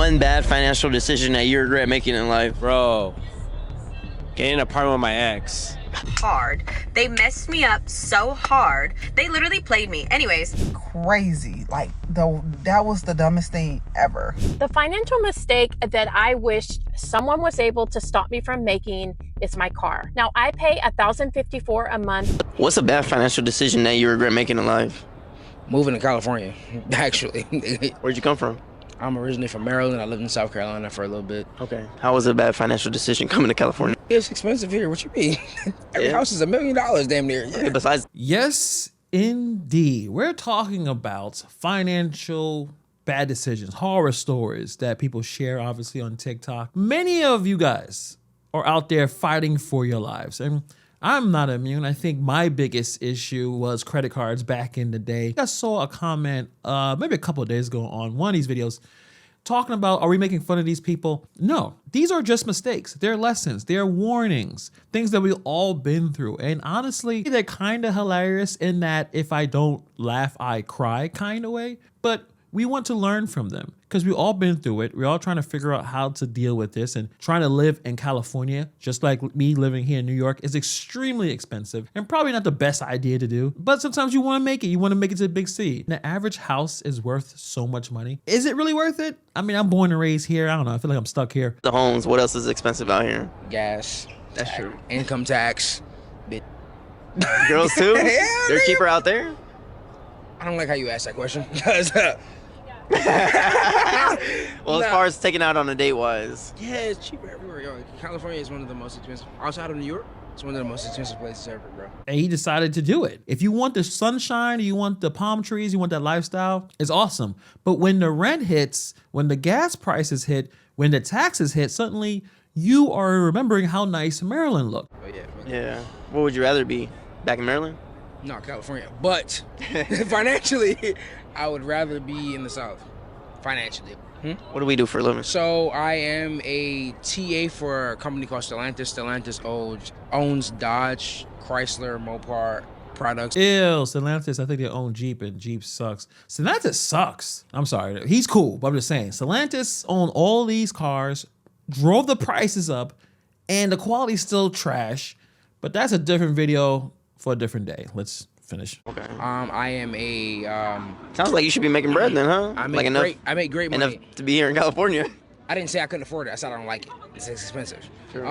one bad financial decision that you regret making in life? Bro, getting an apartment with my ex. Hard. They messed me up so hard. They literally played me. Anyways. Crazy. Like, that was the dumbest thing ever. The financial mistake that I wish someone was able to stop me from making is my car. Now, I pay $1,054 a month. What's a bad financial decision that you regret making in life? Moving to California, actually. Where'd you come from? I'm originally from Maryland. I lived in South Carolina for a little bit. Okay. How was it a bad financial decision coming to California? It's expensive here. What you mean? Every house is $1 million damn near. Yeah. Besides, Yes, indeed. We're talking about financial bad decisions, horror stories that people share, obviously, on TikTok. Many of you guys are out there fighting for your lives. And I'm not immune. I think my biggest issue was credit cards back in the day. I saw a comment maybe a couple of days ago on one of these videos talking about, are we making fun of these people? No, these are just mistakes. They're lessons, they're warnings, things that we've all been through. And honestly, they're kind of hilarious in that if I don't laugh, I cry kind of way. But we want to learn from them because we've all been through it. We're all trying to figure out how to deal with this, and trying to live in California, just like me living here in New York, is extremely expensive and probably not the best idea to do. But sometimes you want to make it. You want to make it to the big city. The average house is worth so much money. Is it really worth it? I mean, I'm born and raised here. I don't know. I feel like I'm stuck here. the homes, what else is expensive out here? Gas. That's true. Income tax. Girls too? Yeah, They're nigga. cheaper out there? I don't like how you asked that question. 'Cause, Well, as far as taking out on a date wise. yeah, it's cheaper everywhere. Yo, California is one of the most expensive. Outside of New York, it's one of the most expensive places ever, bro. And he decided to do it. If you want the sunshine, you want the palm trees, you want that lifestyle, it's awesome. But when the rent hits, when the gas prices hit, when the taxes hit, suddenly you are remembering how nice Maryland looked. But yeah. Yeah. What would you rather be? Back in Maryland? No, California. But financially, I would rather be in the South. Financially. What do we do for a living? So I am a TA for a company called Stellantis. Stellantis owns Dodge, Chrysler, Mopar products. Ew, Stellantis, I think they own Jeep, and Jeep sucks. Stellantis sucks. I'm sorry, he's cool, but I'm just saying, Stellantis own all these cars, drove the prices up, and the quality's still trash. But that's a different video for a different day. Let's finish. Okay. I am a Sounds like you should be making bread then, huh? I like make great money. enough to be here in California. I didn't say I couldn't afford it. I said I don't like it. It's expensive. Sure.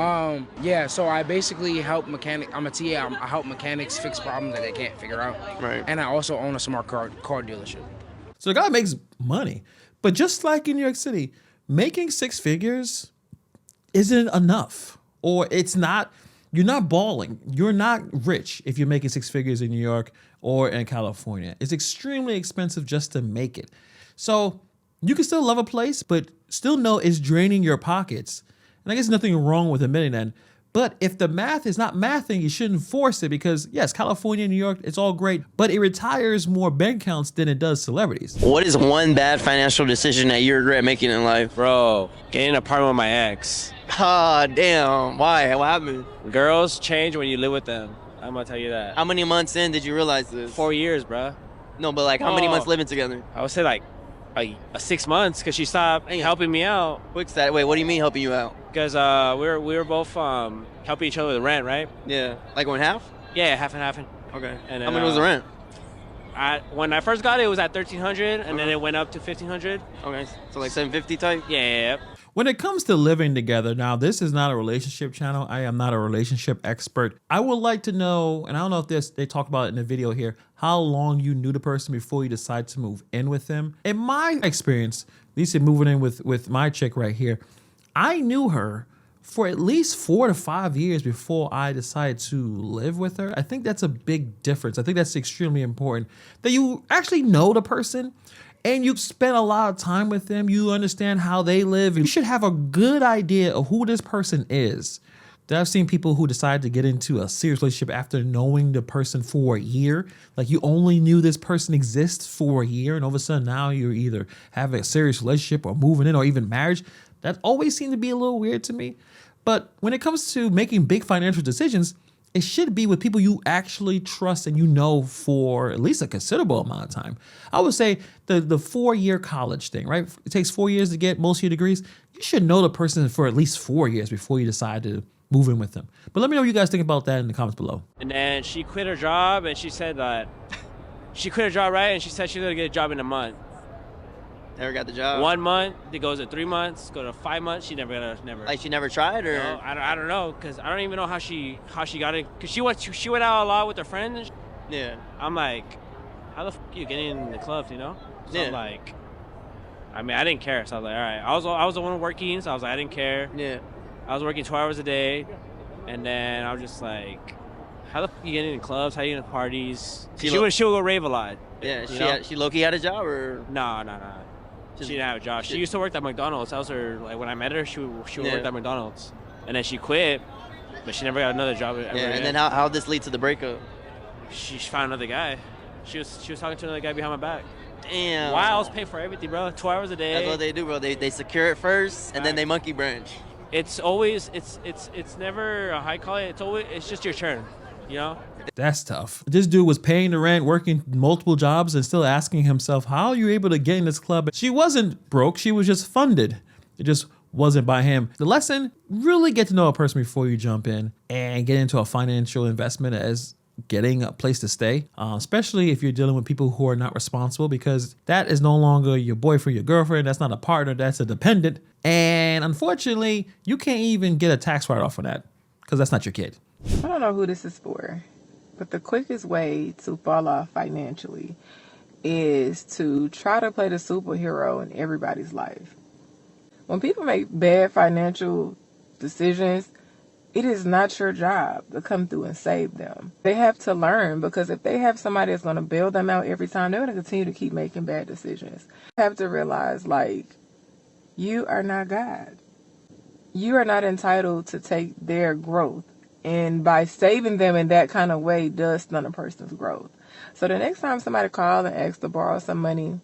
Yeah, so I basically help I'm a TA. I help mechanics fix problems that they can't figure out. Right. And I also own a smart car dealership. So the guy makes money, but just like in New York City, making six figures isn't enough, or it's not. You're not balling. You're not rich if you're making six figures in New York or in California. It's extremely expensive just to make it. So you can still love a place, but still know it's draining your pockets. And I guess nothing wrong with admitting that. But if the math is not mathing, you shouldn't force it, because yes, California, New York, it's all great, but it retires more bank accounts than it does celebrities. What is one bad financial decision that you regret making in life? Bro, getting an apartment with my ex. Ah, damn. Why? What happened? Girls change when you live with them. I'm gonna tell you that. How many months in did you realize this? 4 years, bro. No, but like how many months living together? I would say like 6 months, because she stopped helping me out. Quick stat. Wait, what do you mean helping you out? Because we were both helping each other with rent, right? Yeah. Like one half? Yeah, half and half. Okay. And then, how much was the rent? When I first got it, it was at $1,300, and then it went up to $1,500. Okay. So like 750 type? Yeah. When it comes to living together, now this is not a relationship channel. I am not a relationship expert. I would like to know, and I don't know if they talk about it in the video here, how long you knew the person before you decide to move in with them. In my experience, at least in moving in with my chick right here, I knew her for at least 4 to 5 years before I decided to live with her. I think that's a big difference. I think that's extremely important, that you actually know the person and you spend a lot of time with them. You understand how they live. You should have a good idea of who this person is. I've seen people who decide to get into a serious relationship after knowing the person for a year. Like, you only knew this person exists for a year, and all of a sudden now you're either having a serious relationship or moving in or even marriage. That always seemed to be a little weird to me. But when it comes to making big financial decisions, it should be with people you actually trust and you know for at least a considerable amount of time. I would say the 4-year college thing, right? It takes 4 years to get most of your degrees. You should know the person for at least 4 years before you decide to move in with them. But let me know what you guys think about that in the comments below. And then she quit her job, and she said that she quit her job, right? And she said she's gonna get a job in a month. Never got the job. 1 month, it goes to 3 months, go to 5 months. She never. Like she never tried, or No, I don't know, cause I don't even know how she got it. Cause she went out a lot with her friends. yeah, I'm like, how the you getting in the clubs, you know? So Yeah. I'm like, I mean, I didn't care. So I was like, all right. I was the one working, so I was like, I didn't care. yeah. I was working 2 hours a day, and then I was just like, how the you getting in clubs? How you in parties? She would go rave a lot. Yeah, you know? she low-key had a job, or No. She didn't have a job. She used to work at McDonald's. That was her, like, when I met her, she worked at McDonald's. And then she quit, but she never got another job ever yeah. again. And then how this lead to the breakup? She found another guy. She was talking to another guy behind my back. Damn. While I was paying for everything, bro. 2 hours a day. That's what they do, bro. They secure it first, and then they monkey branch. It's always it's never a high call. It's just your turn, you know. That's tough. This dude was paying the rent, working multiple jobs, and still asking himself, how are you able to get in this club? She wasn't broke. She was just funded. It just wasn't by him. The lesson, really get to know a person before you jump in and get into a financial investment as getting a place to stay, especially if you're dealing with people who are not responsible, because that is no longer your boyfriend, your girlfriend. That's not a partner. That's a dependent. And unfortunately, you can't even get a tax write-off for that because that's not your kid. I don't know who this is for, but the quickest way to fall off financially is to try to play the superhero in everybody's life. When people make bad financial decisions, it is not your job to come through and save them. They have to learn, because if they have somebody that's going to bail them out every time, they're going to continue to keep making bad decisions. You have to realize, like, you are not God. You are not entitled to take their growth. And by saving them in that kind of way does stunt a person's growth. So the next time somebody calls and asks to borrow some money,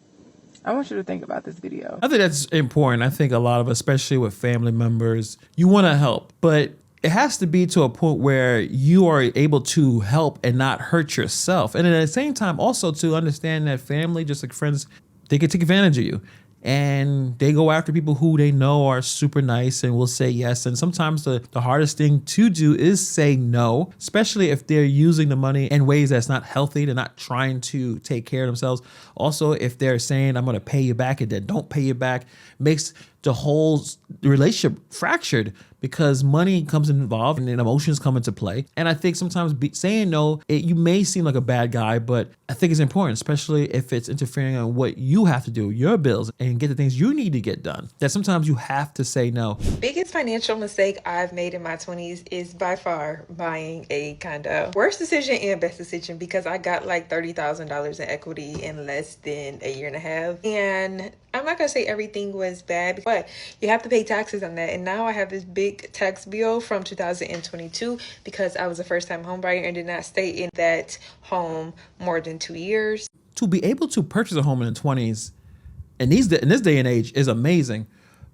I want you to think about this video. I think that's important. I think a lot of, especially with family members, you want to help, but it has to be to a point where you are able to help and not hurt yourself. And at the same time, also to understand that family, just like friends, they can take advantage of you. And they go after people who they know are super nice and will say yes. And sometimes the hardest thing to do is say no, especially if they're using the money in ways that's not healthy. They're not trying to take care of themselves. Also, if they're saying, I'm going to pay you back, and then don't pay you back, makes the whole relationship fractured, because money comes involved and then emotions come into play. And I think sometimes saying no, you may seem like a bad guy, but I think it's important, especially if it's interfering on what you have to do, your bills, and get the things you need to get done, that sometimes you have to say no. Biggest financial mistake I've made in my 20s is by far buying a condo. Worst decision and best decision, because I got like $30,000 in equity in less than a year and a half. And I'm not gonna say everything was bad, but you have to pay taxes on that. And now I have this big tax bill from 2022 because I was a first-time home buyer and did not stay in that home more than 2 years. To be able to purchase a home in the 20s in this day and age is amazing.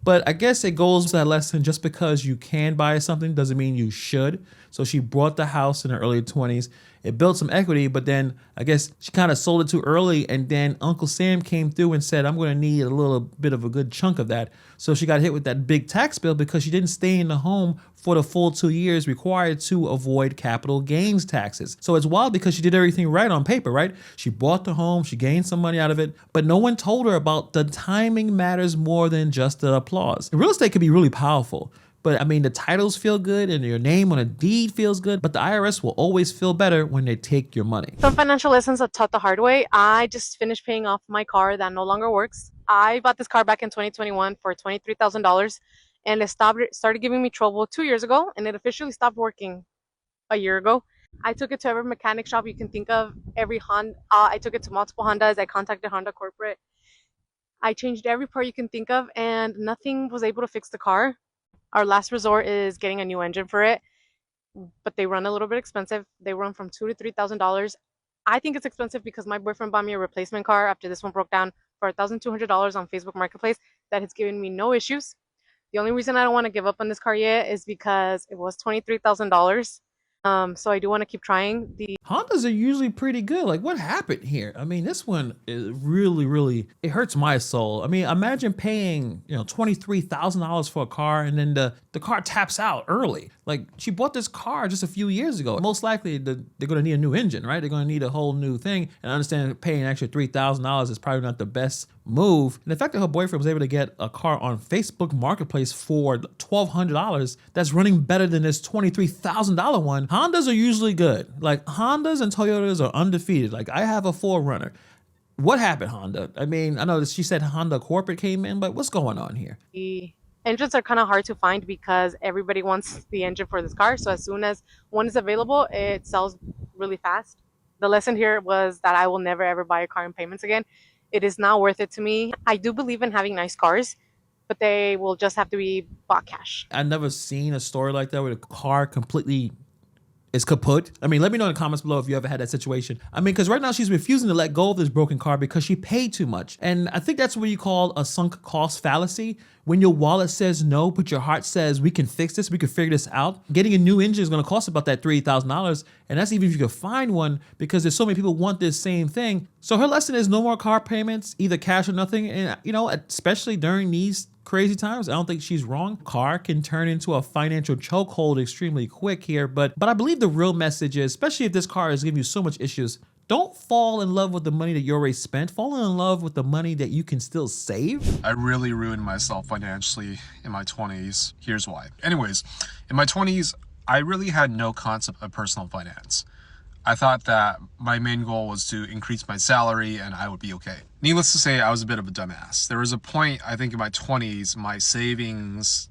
But I guess it goes to that lesson, just because you can buy something doesn't mean you should. So she bought the house in her early 20s. It built some equity, but then I guess she kind of sold it too early. And then Uncle Sam came through and said, I'm going to need a little bit of a good chunk of that. So she got hit with that big tax bill because she didn't stay in the home for the full 2 years required to avoid capital gains taxes. So it's wild because she did everything right on paper, right? She bought the home, she gained some money out of it, but no one told her about the timing matters more than just the applause. Real estate can be really powerful. But I mean, the titles feel good and your name on a deed feels good, but the IRS will always feel better when they take your money. Some financial lessons I taught the hard way. I just finished paying off my car that no longer works. I bought this car back in 2021 for $23,000, and it started giving me trouble 2 years ago, and it officially stopped working a year ago. I took it to every mechanic shop you can think of, every Honda. I took it to multiple Hondas. I contacted Honda corporate. I changed every part you can think of, and nothing was able to fix the car. Our last resort is getting a new engine for it, but they run a little bit expensive. They run from $2,000 to $3,000. I think it's expensive because my boyfriend bought me a replacement car after this one broke down for $1,200 on Facebook Marketplace that has given me no issues. The only reason I don't want to give up on this car yet is because it was $23,000. So I do want to keep trying. The Hondas are usually pretty good. Like, what happened here? I mean, this one is really, it hurts my soul. I mean, imagine paying, $23,000 for a car and then the car taps out early. Like, she bought this car just a few years ago. Most likely, they're going to need a new engine, right? They're going to need a whole new thing. And I understand paying an extra $3,000 is probably not the best move. And the fact that her boyfriend was able to get a car on Facebook Marketplace for $1,200 that's running better than this $23,000 one. Hondas are usually good. Like, Hondas and Toyotas are undefeated. Like, I have a 4Runner. What happened, Honda? I mean, I know that she said Honda corporate came in, but what's going on here? engines are kind of hard to find because everybody wants the engine for this car. So as soon as one is available, it sells really fast. The lesson here was that I will never ever buy a car in payments again. It is not worth it to me. I do believe in having nice cars, but they will just have to be bought cash. I've never seen a story like that where the car completely is kaput. I mean, let me know in the comments below if you ever had that situation. I mean, because right now she's refusing to let go of this broken car because she paid too much. And I think that's what you call a sunk cost fallacy. When your wallet says no, but your heart says we can fix this, we can figure this out. Getting a new engine is going to cost about that $3,000. And that's even if you can find one, because there's so many people want this same thing. So her lesson is no more car payments, either cash or nothing. And, especially during these crazy times, I don't think she's wrong. Car can turn into a financial chokehold extremely quick here, but I believe the real message is, especially if this car is giving you so much issues, don't fall in love with the money that you already spent. Fall in love with the money that you can still save. I really ruined myself financially in my 20s. Here's why. Anyways, in my 20s, I really had no concept of personal finance. I thought that my main goal was to increase my salary and I would be okay. Needless to say, I was a bit of a dumbass. There was a point, I think in my 20s, my savings,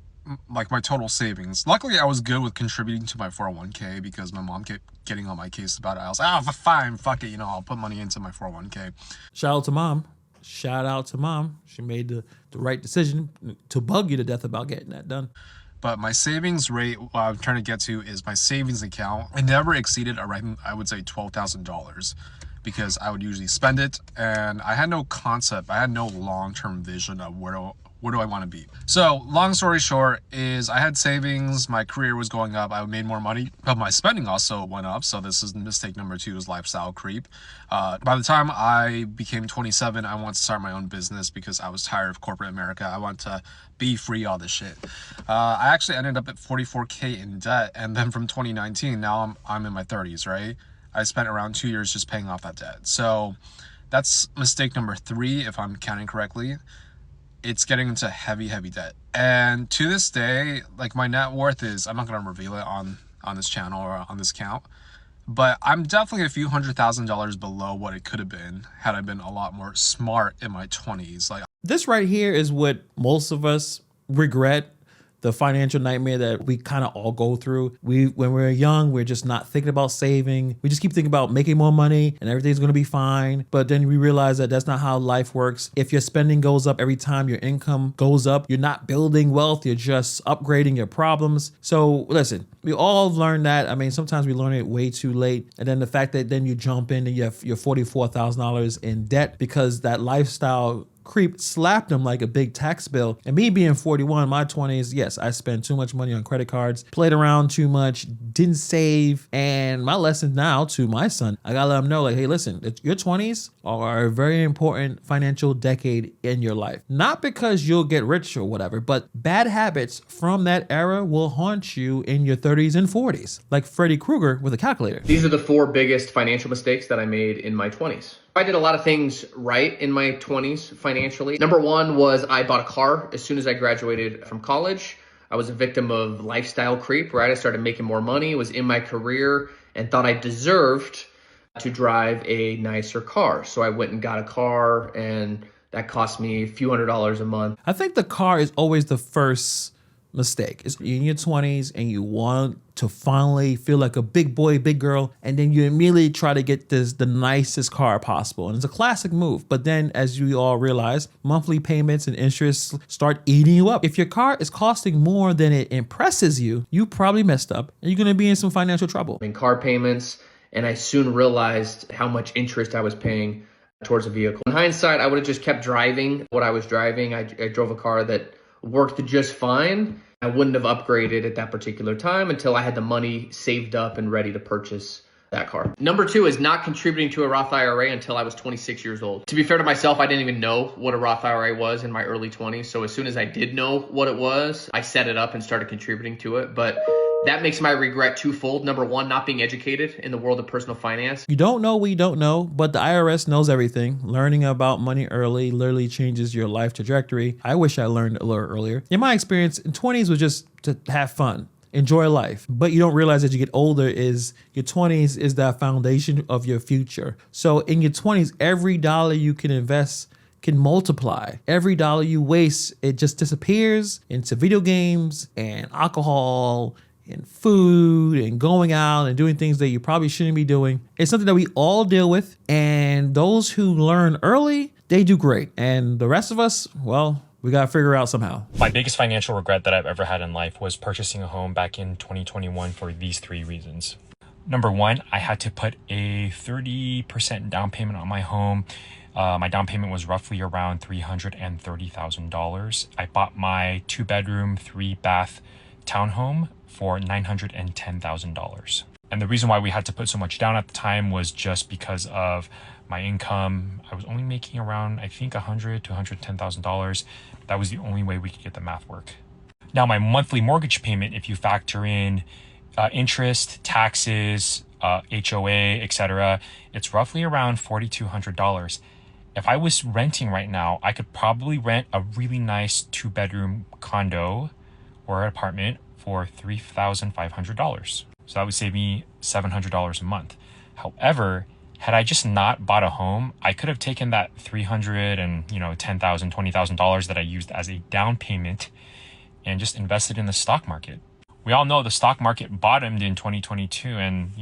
like my total savings. Luckily, I was good with contributing to my 401k because my mom kept getting on my case about it. I was like, oh, fine, fuck it, I'll put money into my 401k. Shout out to mom. Shout out to mom. She made the right decision to bug you to death about getting that done. But my savings rate, what I'm trying to get to is my savings account. It never exceeded around, I would say, $12,000 because I would usually spend it. And I had no concept. I had no long-term vision of where do I want to be. So long story short is I had savings. My career was going up. I made more money, but my spending also went up. So this is mistake number 2, is lifestyle creep. By the time I became 27, I wanted to start my own business because I was tired of corporate America. I want to be free, all this shit. I actually ended up at 44K in debt. And then from 2019, now I'm in my 30s, right? I spent around 2 years just paying off that debt. So that's mistake number 3, if I'm counting correctly. It's getting into heavy debt. And to this day, like, my net worth is, I'm not going to reveal it on this channel or on this account, but I'm definitely a few $100,000 below what it could have been had I been a lot more smart in my 20s. Like, this right here is what most of us regret. The financial nightmare that we kind of all go through. When we're young, we're just not thinking about saving. We just keep thinking about making more money and everything's going to be fine. But then we realize that that's not how life works. If your spending goes up every time your income goes up, you're not building wealth. You're just upgrading your problems. So listen, we all learn that. I mean, sometimes we learn it way too late. And then the fact that then you jump in and you have your $44,000 in debt because that lifestyle creep slapped him like a big tax bill. And me being 41, my 20s, yes, I spent too much money on credit cards, played around too much, didn't save. And my lesson now to my son, I gotta let him know, like, hey, listen, your 20s are a very important financial decade in your life. Not because you'll get rich or whatever, but bad habits from that era will haunt you in your 30s and 40s, like Freddy Krueger with a calculator. These are the 4 biggest financial mistakes that I made in my 20s. I did a lot of things right in my 20s financially. Number 1 was I bought a car as soon as I graduated from college. I was a victim of lifestyle creep, right? I started making more money, was in my career, and thought I deserved to drive a nicer car. So I went and got a car, and that cost me a few $100s a month. I think the car is always the first mistake. It's you're in your 20s and you want to finally feel like a big boy, big girl, and then you immediately try to get the nicest car possible. And it's a classic move. But then, as you all realize, monthly payments and interest start eating you up. If your car is costing more than it impresses you, you probably messed up and you're going to be in some financial trouble. In car payments, and I soon realized how much interest I was paying towards a vehicle. In hindsight, I would have just kept driving what I was driving. I drove a car that worked just fine, I wouldn't have upgraded at that particular time until I had the money saved up and ready to purchase that car. Number 2 is not contributing to a Roth IRA until I was 26 years old. To be fair to myself, I didn't even know what a Roth IRA was in my early 20s. So as soon as I did know what it was, I set it up and started contributing to it. But that makes my regret twofold. Number 1, not being educated in the world of personal finance. You don't know what you don't know, but the IRS knows everything. Learning about money early literally changes your life trajectory. I wish I learned a little earlier. In my experience, in 20s was just to have fun. Enjoy life. But you don't realize as you get older is your 20s is the foundation of your future. So in your 20s, every dollar you can invest can multiply. Every dollar you waste, it just disappears into video games and alcohol and food and going out and doing things that you probably shouldn't be doing. It's something that we all deal with. And those who learn early, they do great. And the rest of us, well, we got to figure out somehow. My biggest financial regret that I've ever had in life was purchasing a home back in 2021 for these 3 reasons. Number 1, I had to put a 30% down payment on my home. My down payment was roughly around $330,000. I bought my 2-bedroom, 3-bath townhome for $910,000. And the reason why we had to put so much down at the time was just because of my income. I was only making around, I think, $100,000 to $110,000. That was the only way we could get the math work. Now, my monthly mortgage payment, if you factor in interest, taxes, HOA, etc., it's roughly around $4,200. If I was renting right now, I could probably rent a really nice 2-bedroom condo or apartment for $3,500. So that would save me $700 a month. However, had I just not bought a home, I could have taken that $300,000 and $10,000, $20,000 that I used as a down payment and just invested in the stock market. We all know the stock market bottomed in 2022, and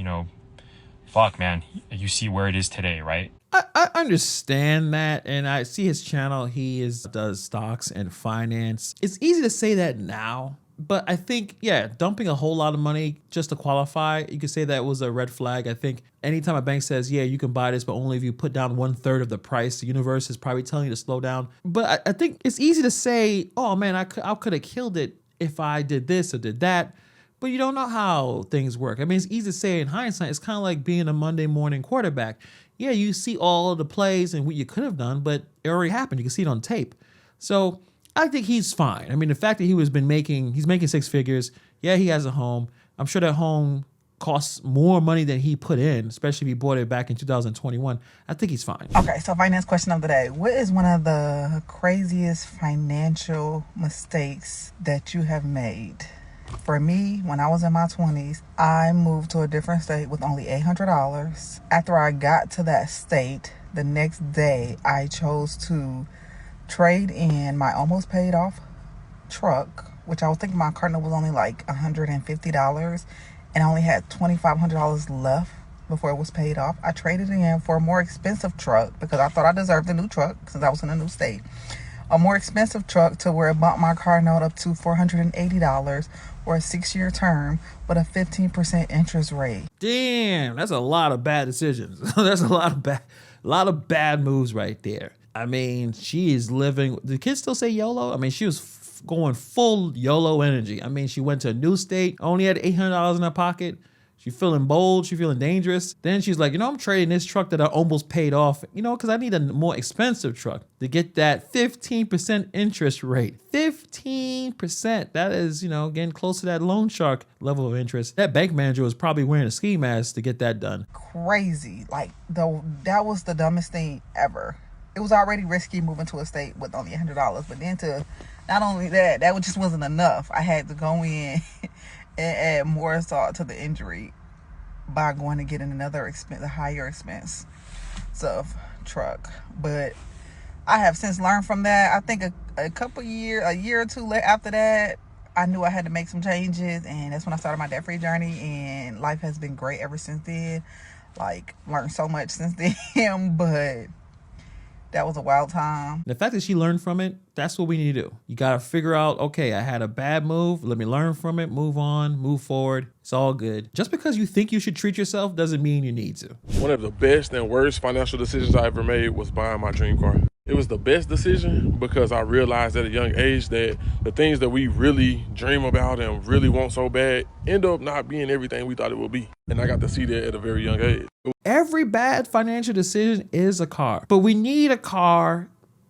fuck, man, you see where it is today, right? I understand that, and I see his channel. He does stocks and finance. It's easy to say that now, but I think, yeah, dumping a whole lot of money just to qualify, you could say that was a red flag. I think anytime a bank says, yeah, you can buy this, but only if you put down 1/3 of the price, the universe is probably telling you to slow down. But I think it's easy to say, oh man, I could have killed it if I did this or did that. But you don't know how things work. I mean, it's easy to say in hindsight. It's kind of like being a Monday morning quarterback. Yeah, you see all the plays and what you could have done, but it already happened. You can see it on tape. So I think he's fine. I mean, the fact that he's making 6 figures. Yeah, he has a home. I'm sure that home costs more money than he put in, especially if he bought it back in 2021. I think he's fine. Okay, so finance question of the day. What is one of the craziest financial mistakes that you have made? For me, when I was in my 20s, I moved to a different state with only $800. After I got to that state, the next day, I chose to trade in my almost paid off truck, which I was thinking my car note was only like $150, and I only had $2,500 left before it was paid off. I traded it in for a more expensive truck because I thought I deserved a new truck since I was in a new state. A more expensive truck to where it bumped my car note up to $480 or a 6-year term with a 15% interest rate. Damn, that's a lot of bad decisions. That's a lot of bad moves right there. I mean, she is living. Do kids still say YOLO? I mean, she was going full YOLO energy. I mean, she went to a new state, only had $800 in her pocket. She feeling bold. She feeling dangerous. Then she's like, I'm trading this truck that I almost paid off, because I need a more expensive truck to get that 15% interest rate. 15%. That is, getting close to that loan shark level of interest. That bank manager was probably wearing a ski mask to get that done. Crazy. That was the dumbest thing ever. It was already risky moving to a state with only $100, but then to not only that just wasn't enough. I had to go in and add more salt to the injury by going to get another expense, a higher expense truck. But I have since learned from that. I think a year or two after that, I knew I had to make some changes, and that's when I started my debt-free journey, and life has been great ever since then. Learned so much since then, but that was a wild time. The fact that she learned from it, that's what we need to do. You got to figure out, okay, I had a bad move. Let me learn from it, move on, move forward. It's all good. Just because you think you should treat yourself doesn't mean you need to. One of the best and worst financial decisions I ever made was buying my dream car. It was the best decision because I realized at a young age that the things that we really dream about and really want so bad end up not being everything we thought it would be. And I got to see that at a very young age. Every bad financial decision is a car, but we need a car.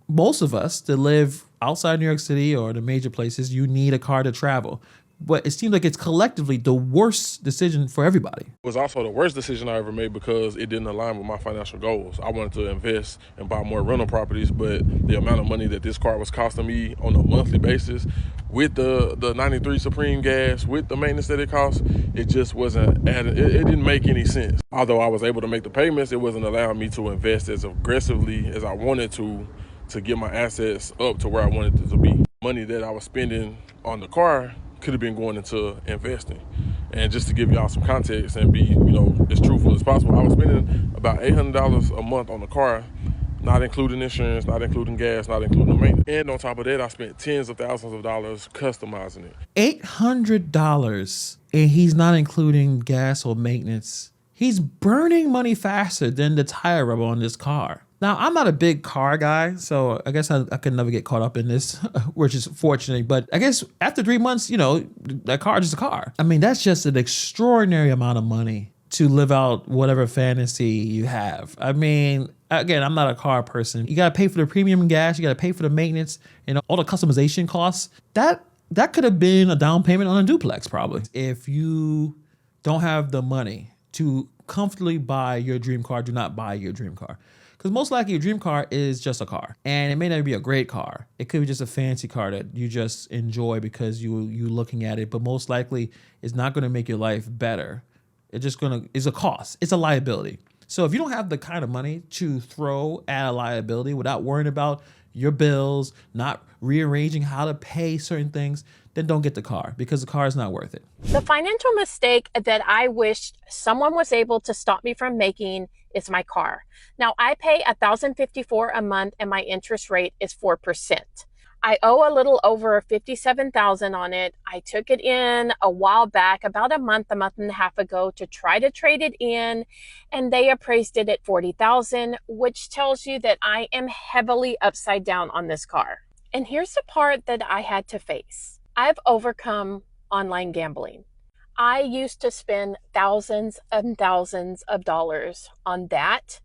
Most of us to live outside New York City or the major places, you need a car to travel. But it seems like it's collectively the worst decision for everybody. It was also the worst decision I ever made because it didn't align with my financial goals. I wanted to invest and buy more rental properties, but the amount of money that this car was costing me on a monthly basis with the 93 Supreme gas, with the maintenance that it cost, it just wasn't adding, it didn't make any sense. Although I was able to make the payments, it wasn't allowing me to invest as aggressively as I wanted to get my assets up to where I wanted it to be. Money that I was spending on the car could have been going into investing. And just to give y'all some context and be, as truthful as possible, I was spending about $800 a month on the car, not including insurance, not including gas, not including maintenance. And on top of that, I spent tens of thousands of dollars customizing it. $800, and he's not including gas or maintenance. He's burning money faster than the tire rubber on this car. Now, I'm not a big car guy, so I guess I could never get caught up in this, which is fortunate. But I guess after 3 months, that car is just a car. I mean, that's just an extraordinary amount of money to live out whatever fantasy you have. I mean, again, I'm not a car person. You got to pay for the premium gas. You got to pay for the maintenance and all the customization costs. That could have been a down payment on a duplex, probably. If you don't have the money to comfortably buy your dream car, do not buy your dream car. Because most likely your dream car is just a car. And it may not be a great car. It could be just a fancy car that you just enjoy because you looking at it. But most likely it's not going to make your life better. It's a cost. It's a liability. So if you don't have the kind of money to throw at a liability without worrying about your bills, not rearranging how to pay certain things, then don't get the car because the car is not worth it. The financial mistake that I wished someone was able to stop me from making is my car. Now I pay $1,054 a month and my interest rate is 4%. I owe a little over $57,000 on it. I took it in a while back, about a month and a half ago, to try to trade it in, and they appraised it at $40,000, which tells you that I am heavily upside down on this car. And here's the part that I had to face. I've overcome online gambling. I used to spend thousands and thousands of dollars on that,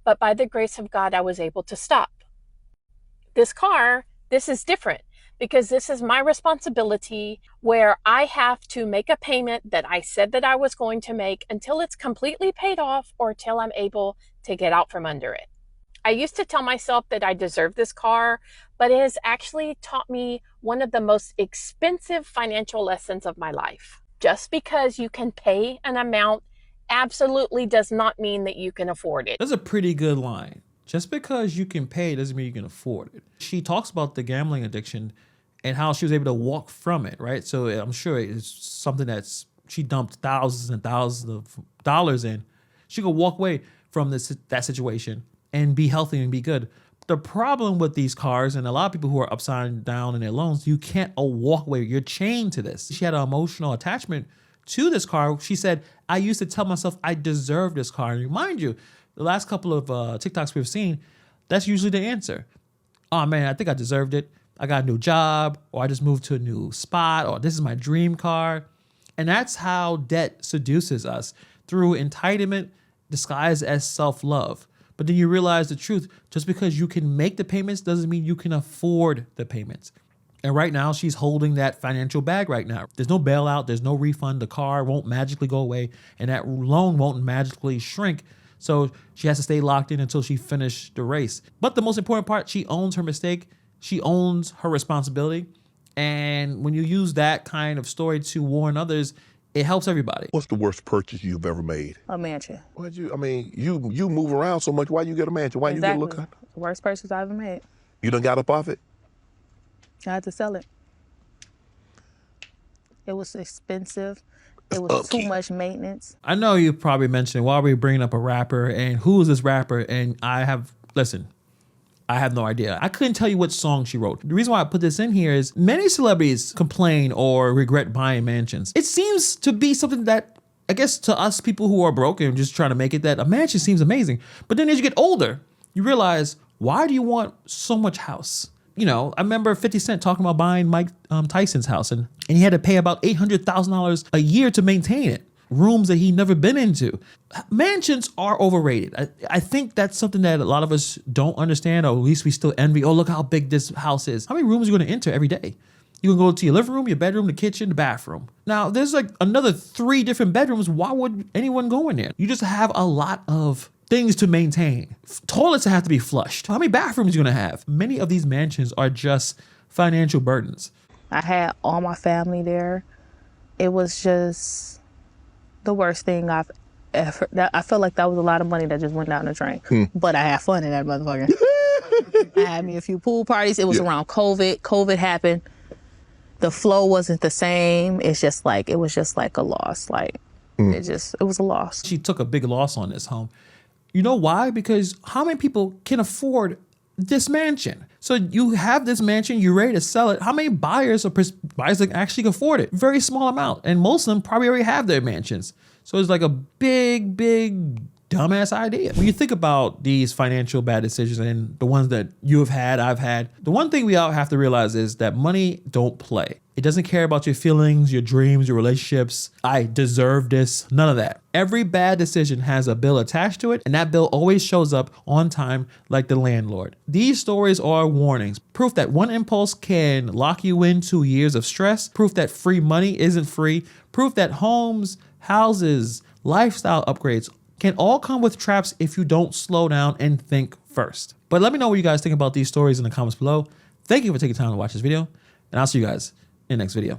but by the grace of God, I was able to stop. This car, this is different because this is my responsibility where I have to make a payment that I said that I was going to make until it's completely paid off or till I'm able to get out from under it. I used to tell myself that I deserved this car, but it has actually taught me one of the most expensive financial lessons of my life. Just because you can pay an amount absolutely does not mean that you can afford it. That's a pretty good line. Just because you can pay doesn't mean you can afford it. She talks about the gambling addiction and how she was able to walk from it, right? So I'm sure it's something she dumped thousands and thousands of dollars in. She could walk away from that situation and be healthy and be good. The problem with these cars, and a lot of people who are upside down in their loans, you can't walk away. You're chained to this. She had an emotional attachment to this car. She said, I used to tell myself I deserve this car. And remind you, the last couple of TikToks we've seen, that's usually the answer. Oh man, I think I deserved it. I got a new job, or I just moved to a new spot, or this is my dream car. And that's how debt seduces us, through entitlement disguised as self-love. But then you realize the truth. Just because you can make the payments doesn't mean you can afford the payments. And right now, she's holding that financial bag right now. There's no bailout. There's no refund. The car won't magically go away. And that loan won't magically shrink. So she has to stay locked in until she finishes the race. But the most important part, she owns her mistake. She owns her responsibility. And when you use that kind of story to warn others, it helps everybody. What's the worst purchase you've ever made? A mansion. You move around so much. Why you get a mansion? Why exactly. You get a look? The worst purchase I ever made. You done got up off it? I had to sell it. It was expensive. It was too much maintenance. I know you probably mentioned, why are we bringing up a rapper and who is this rapper? And I have no idea. I couldn't tell you what song she wrote. The reason why I put this in here is many celebrities complain or regret buying mansions. It seems to be something that, I guess to us people who are broke and just trying to make it, that a mansion seems amazing. But then as you get older, you realize, Why do you want so much house? You know, I remember 50 Cent talking about buying Mike Tyson's house, and he had to pay about $800,000 a year to maintain it. Rooms that he'd never been into. Mansions are overrated. I think that's something that a lot of us don't understand, or at least we still envy. Oh, look how big this house is. How many rooms are you going to enter every day? You can go to your living room, your bedroom, the kitchen, the bathroom. Now, there's like another 3 different bedrooms. Why would anyone go in there? You just have a lot of things to maintain. Toilets have to be flushed. How many bathrooms are you going to have? Many of these mansions are just financial burdens. I had all my family there. It was just the worst thing I've ever. I felt like that was a lot of money that just went down the drain. But I had fun in that motherfucker. I had me a few pool parties. It was around COVID. COVID happened. The flow wasn't the same. It was just like a loss. Like it was a loss. She took a big loss on this home. You know why? Because how many people can afford this mansion? So you have this mansion, you're ready to sell it. How many buyers that actually afford it? Very small amount. And most of them probably already have their mansions. So it's like a big, dumbass idea. When you think about these financial bad decisions and the ones that you have had, I've had, the one thing we all have to realize is that money don't play. It doesn't care about your feelings, your dreams, your relationships. I deserve this. None of that. Every bad decision has a bill attached to it, and that bill always shows up on time like the landlord. These stories are warnings. Proof that one impulse can lock you into years of stress. Proof that free money isn't free. Proof that homes, houses, lifestyle upgrades can all come with traps if you don't slow down and think first. But let me know what you guys think about these stories in the comments below. Thank you for taking time to watch this video, and I'll see you guys in the next video.